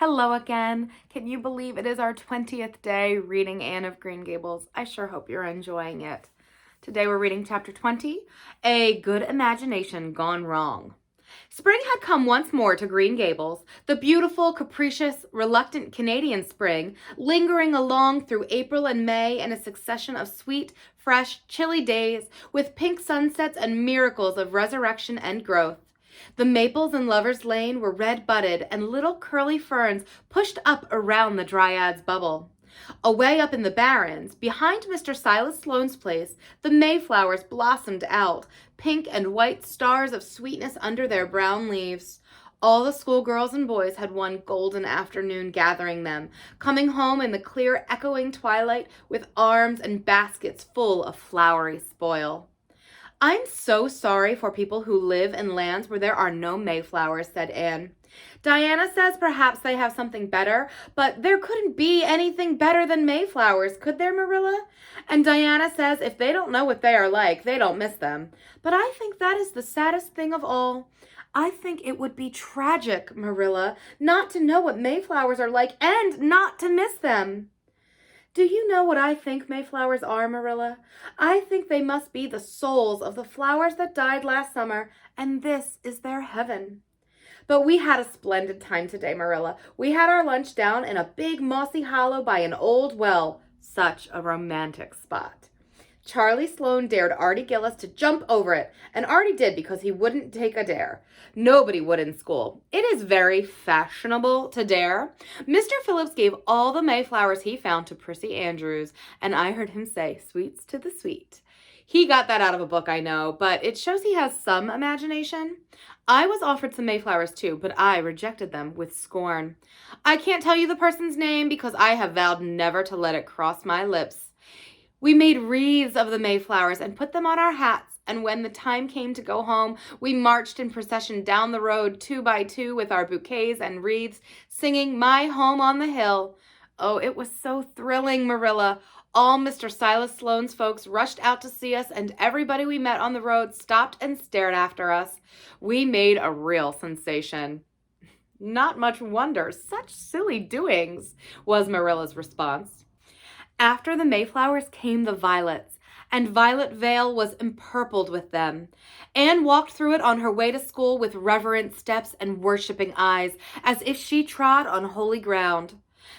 Hello again. Can you believe it is our 20th day reading Anne of Green Gables? I sure hope you're enjoying it. Today we're reading chapter 20, A Good Imagination Gone Wrong. Spring had come once more to Green Gables, the beautiful, capricious, reluctant Canadian spring, lingering along through April and May in a succession of sweet, fresh, chilly days with pink sunsets and miracles of resurrection and growth. The maples in Lover's Lane were red-budded, and little curly ferns pushed up around the dryad's bubble. Away up in the barrens, behind Mr. Silas Sloane's place, the mayflowers blossomed out, pink and white stars of sweetness under their brown leaves. All the schoolgirls and boys had one golden afternoon gathering them, coming home in the clear, echoing twilight with arms and baskets full of flowery spoil. "I'm so sorry for people who live in lands where there are no mayflowers," said Anne. "Diana says perhaps they have something better, but there couldn't be anything better than mayflowers, could there, Marilla? And Diana says if they don't know what they are like, they don't miss them. But I think that is the saddest thing of all. I think it would be tragic, Marilla, not to know what mayflowers are like and not to miss them." "Do you know what I think mayflowers are, Marilla? I think they must be the souls of the flowers that died last summer, and this is their heaven. But we had a splendid time today, Marilla. We had our lunch down in a big mossy hollow by an old well. Such a romantic spot. Charlie Sloane dared Artie Gillis to jump over it, and Artie did because he wouldn't take a dare. Nobody would in school. It is very fashionable to dare. Mr. Phillips gave all the mayflowers he found to Prissy Andrews, and I heard him say, 'Sweets to the sweet.' He got that out of a book, I know, but it shows he has some imagination. I was offered some mayflowers too, but I rejected them with scorn. I can't tell you the person's name because I have vowed never to let it cross my lips. We made wreaths of the mayflowers and put them on our hats, and when the time came to go home, we marched in procession down the road 2 by 2 with our bouquets and wreaths, singing 'My Home on the Hill.' Oh, it was so thrilling, Marilla. All Mr. Silas Sloane's folks rushed out to see us, and everybody we met on the road stopped and stared after us. We made a real sensation." "Not much wonder. Such silly doings," was Marilla's response. After the mayflowers came the violets, and Violet Vale was empurpled with them. Anne walked through it on her way to school with reverent steps and worshiping eyes, as if she trod on holy ground.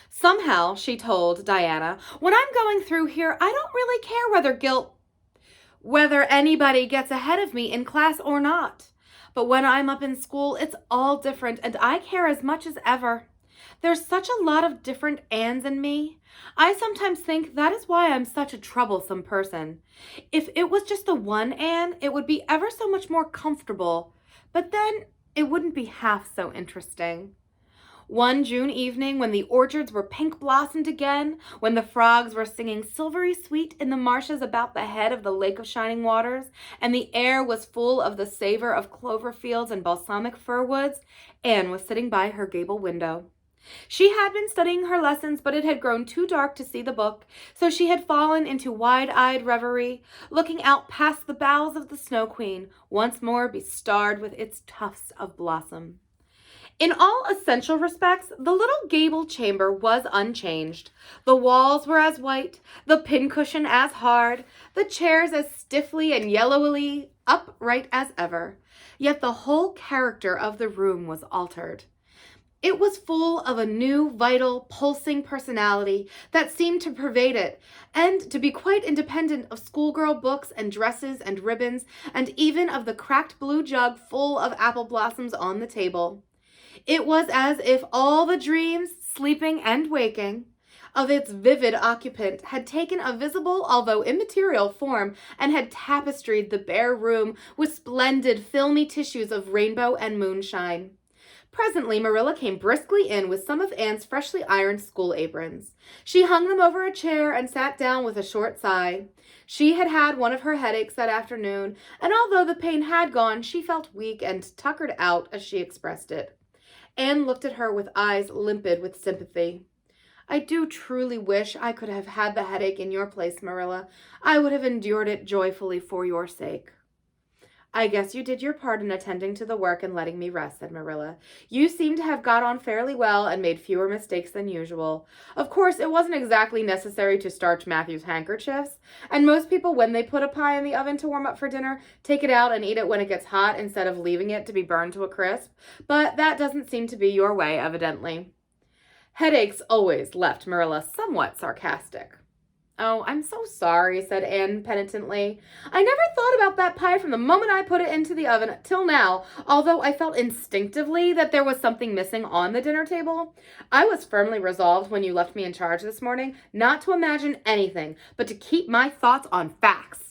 "Somehow," she told Diana, "when I'm going through here, I don't really care whether anybody gets ahead of me in class or not. But when I'm up in school, it's all different, and I care as much as ever. There's such a lot of different Annes in me. I sometimes think that is why I'm such a troublesome person. If it was just the one Anne, it would be ever so much more comfortable, but then it wouldn't be half so interesting." One June evening, when the orchards were pink blossomed again, when the frogs were singing silvery sweet in the marshes about the head of the Lake of Shining Waters, and the air was full of the savor of clover fields and balsamic fir woods, Anne was sitting by her gable window. She had been studying her lessons, but it had grown too dark to see the book, so she had fallen into wide-eyed reverie, looking out past the boughs of the Snow Queen, once more bestarred with its tufts of blossom. In all essential respects, the little gable chamber was unchanged. The walls were as white, the pincushion as hard, the chairs as stiffly and yellowly upright as ever. Yet the whole character of the room was altered. It was full of a new, vital, pulsing personality that seemed to pervade it, and to be quite independent of schoolgirl books and dresses and ribbons, and even of the cracked blue jug full of apple blossoms on the table. It was as if all the dreams, sleeping and waking, of its vivid occupant had taken a visible, although immaterial, form and had tapestried the bare room with splendid, filmy tissues of rainbow and moonshine. Presently, Marilla came briskly in with some of Anne's freshly ironed school aprons. She hung them over a chair and sat down with a short sigh. She had had one of her headaches that afternoon, and although the pain had gone, she felt weak and tuckered out, as she expressed it. Anne looked at her with eyes limpid with sympathy. "I do truly wish I could have had the headache in your place, Marilla. I would have endured it joyfully for your sake." I guess you did your part in attending to the work and letting me rest, said Marilla. You seem to have got on fairly well and made fewer mistakes than usual. Of course, it wasn't exactly necessary to starch Matthew's handkerchiefs, and most people, when they put a pie in the oven to warm up for dinner, take it out and eat it when it gets hot instead of leaving it to be burned to a crisp. But that doesn't seem to be your way, evidently. Headaches always left Marilla somewhat sarcastic. Oh, I'm so sorry, said Anne penitently. I never thought about that pie from the moment I put it into the oven till now, although I felt instinctively that there was something missing on the dinner table. I was firmly resolved when you left me in charge this morning not to imagine anything, but to keep my thoughts on facts.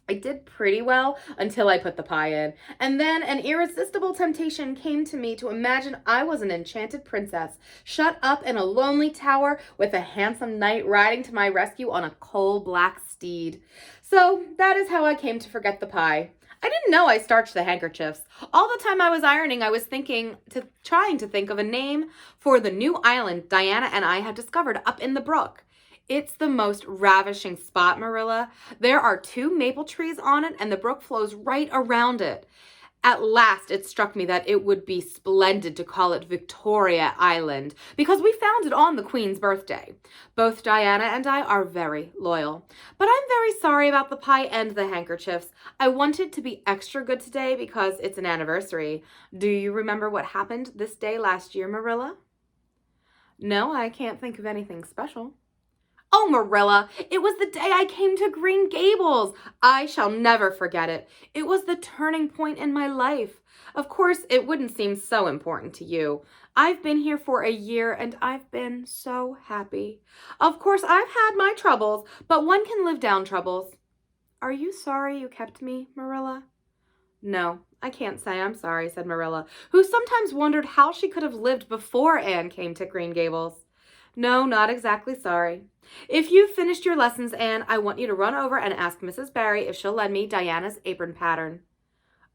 I did pretty well until I put the pie in, and then an irresistible temptation came to me to imagine I was an enchanted princess, shut up in a lonely tower with a handsome knight riding to my rescue on a coal-black steed. So that is how I came to forget the pie. I didn't know I starched the handkerchiefs. All the time I was ironing, I was trying to think of a name for the new island Diana and I had discovered up in the brook. It's the most ravishing spot, Marilla. There are 2 maple trees on it, and the brook flows right around it. At last, it struck me that it would be splendid to call it Victoria Island, because we found it on the Queen's birthday. Both Diana and I are very loyal. But I'm very sorry about the pie and the handkerchiefs. I wanted to be extra good today because it's an anniversary. Do you remember what happened this day last year, Marilla? No, I can't think of anything special. Oh, Marilla, it was the day I came to Green Gables. I shall never forget it. It was the turning point in my life. Of course, it wouldn't seem so important to you. I've been here for a year and I've been so happy. Of course, I've had my troubles, but one can live down troubles. Are you sorry you kept me, Marilla? No, I can't say I'm sorry, said Marilla, who sometimes wondered how she could have lived before Anne came to Green Gables. No, not exactly sorry. If you've finished your lessons, Anne, I want you to run over and ask Mrs. Barry if she'll lend me Diana's apron pattern.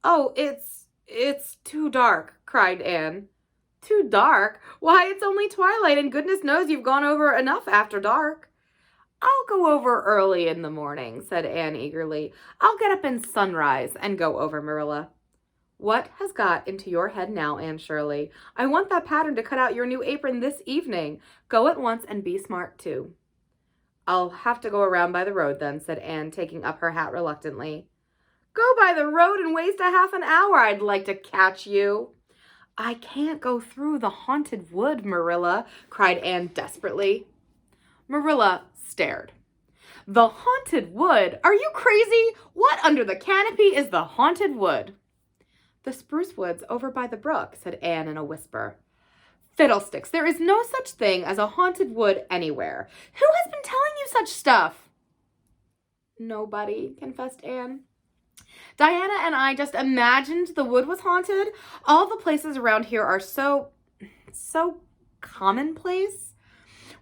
Oh, it's too dark, cried Anne. Too dark? Why, it's only twilight, and goodness knows you've gone over enough after dark. I'll go over early in the morning, said Anne eagerly. I'll get up in sunrise and go over, Marilla. What has got into your head now, Anne Shirley? I want that pattern to cut out your new apron this evening. Go at once and be smart, too. I'll have to go around by the road then, said Anne, taking up her hat reluctantly. Go by the road and waste a half an hour. I'd like to catch you. I can't go through the haunted wood, Marilla, cried Anne desperately. Marilla stared. The haunted wood? Are you crazy? What under the canopy is the haunted wood? The spruce woods over by the brook, said Anne in a whisper. Fiddlesticks, there is no such thing as a haunted wood anywhere. Who has been telling you such stuff? Nobody, confessed Anne. Diana and I just imagined the wood was haunted. All the places around here are so commonplace.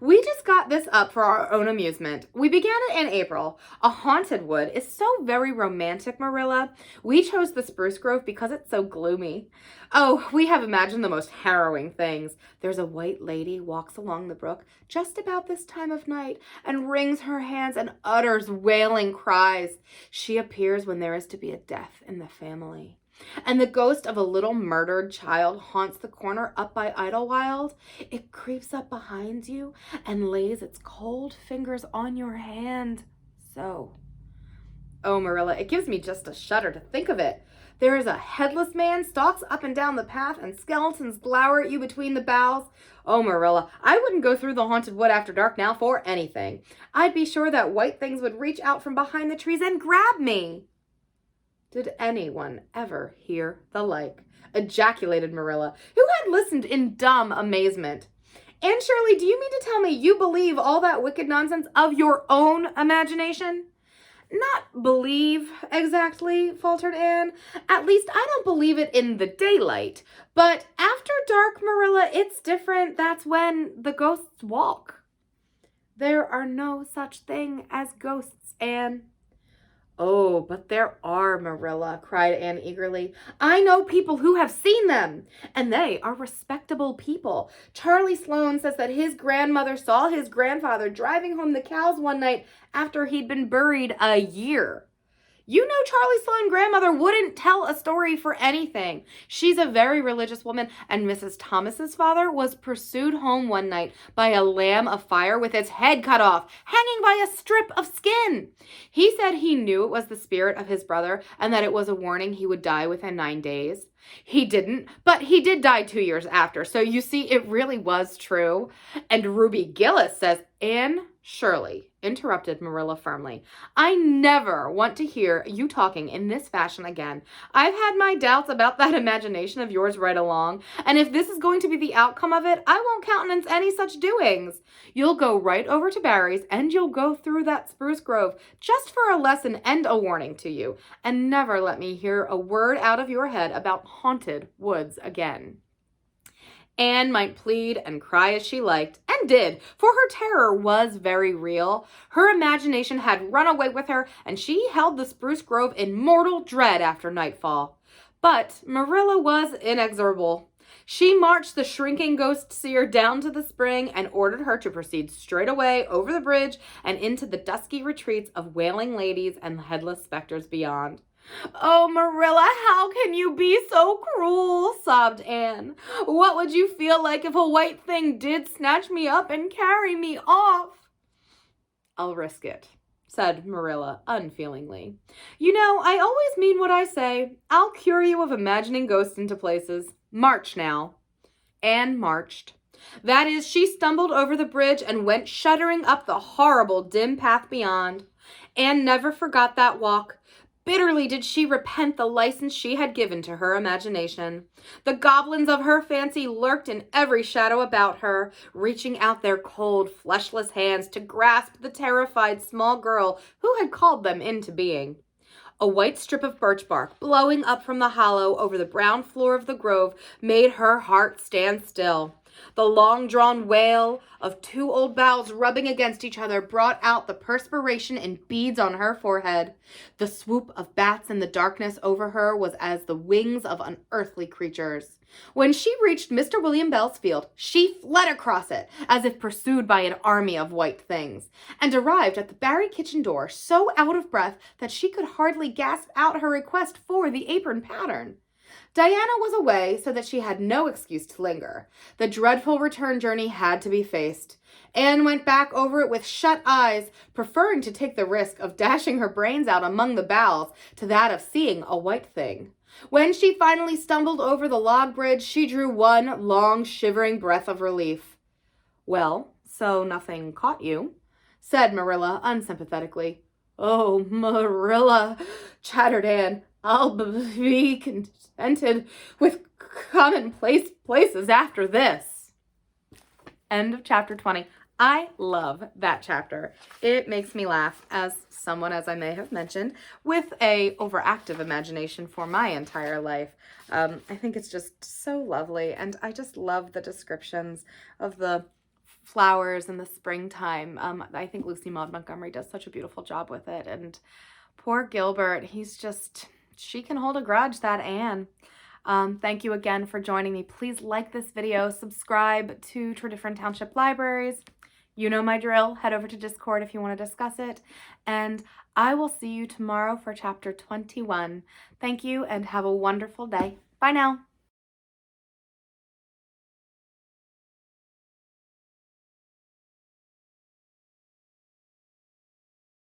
We just got this up for our own amusement. We began it in April. A haunted wood is so very romantic, Marilla. We chose the spruce grove because it's so gloomy. Oh, we have imagined the most harrowing things. There's a white lady walks along the brook just about this time of night and wrings her hands and utters wailing cries. She appears when there is to be a death in the family. And the ghost of a little murdered child haunts the corner up by Idlewild. It creeps up behind you and lays its cold fingers on your hand. So. Oh, Marilla, it gives me just a shudder to think of it. There is a headless man stalks up and down the path, and skeletons glower at you between the boughs. Oh, Marilla, I wouldn't go through the haunted wood after dark now for anything. I'd be sure that white things would reach out from behind the trees and grab me. Did anyone ever hear the like? Ejaculated Marilla, who had listened in dumb amazement. Anne Shirley, do you mean to tell me you believe all that wicked nonsense of your own imagination? Not believe exactly, faltered Anne. At least I don't believe it in the daylight. But after dark, Marilla, it's different. That's when the ghosts walk. There are no such thing as ghosts, Anne. Oh, but there are, Marilla, cried Anne eagerly. I know people who have seen them, and they are respectable people. Charlie Sloane says that his grandmother saw his grandfather driving home the cows one night after he'd been buried a year. You know Charlie Sloane grandmother wouldn't tell a story for anything. She's a very religious woman, and Mrs. Thomas's father was pursued home one night by a lamb of fire with its head cut off, hanging by a strip of skin. He said he knew it was the spirit of his brother and that it was a warning he would die within 9 days. He didn't, but he did die 2 years after, so you see, it really was true. And Ruby Gillis says, Anne Shirley, interrupted Marilla firmly, I never want to hear you talking in this fashion again. I've had my doubts about that imagination of yours right along, and if this is going to be the outcome of it, I won't countenance any such doings. You'll go right over to Barry's, and you'll go through that spruce grove just for a lesson and a warning to you, and never let me hear a word out of your head about haunted woods again. Anne might plead and cry as she liked, and did, for her terror was very real. Her imagination had run away with her, and she held the spruce grove in mortal dread after nightfall. But Marilla was inexorable. She marched the shrinking ghost seer down to the spring and ordered her to proceed straight away over the bridge and into the dusky retreats of wailing ladies and headless specters beyond. Oh, Marilla, how can you be so cruel? Sobbed Anne. What would you feel like if a white thing did snatch me up and carry me off? I'll risk it, said Marilla unfeelingly. You know, I always mean what I say. I'll cure you of imagining ghosts into places. March now. Anne marched. That is, she stumbled over the bridge and went shuddering up the horrible dim path beyond. Anne never forgot that walk. Bitterly did she repent the license she had given to her imagination. The goblins of her fancy lurked in every shadow about her, reaching out their cold, fleshless hands to grasp the terrified small girl who had called them into being. A white strip of birch bark blowing up from the hollow over the brown floor of the grove made her heart stand still. The long-drawn wail of 2 old boughs rubbing against each other brought out the perspiration in beads on her forehead. The swoop of bats in the darkness over her was as the wings of unearthly creatures. When she reached Mr. William Bell's field, she fled across it, as if pursued by an army of white things, and arrived at the Barry kitchen door so out of breath that she could hardly gasp out her request for the apron pattern. Diana was away, so that she had no excuse to linger. The dreadful return journey had to be faced. Anne went back over it with shut eyes, preferring to take the risk of dashing her brains out among the boughs to that of seeing a white thing. When she finally stumbled over the log bridge, she drew one long, shivering breath of relief. Well, so nothing caught you, said Marilla unsympathetically. Oh, Marilla, chattered Anne. I'll be contented with commonplace places after this. End of chapter 20. I love that chapter. It makes me laugh as someone, as I may have mentioned, with a overactive imagination for my entire life. I think it's just so lovely, and I just love the descriptions of the flowers in the springtime. I think Lucy Maud Montgomery does such a beautiful job with it, and poor Gilbert, she can hold a grudge, that Anne. Thank you again for joining me. Please like this video, subscribe to Tredyffrin Township Libraries. You know my drill. Head over to Discord if you want to discuss it. And I will see you tomorrow for chapter 21. Thank you and have a wonderful day. Bye now.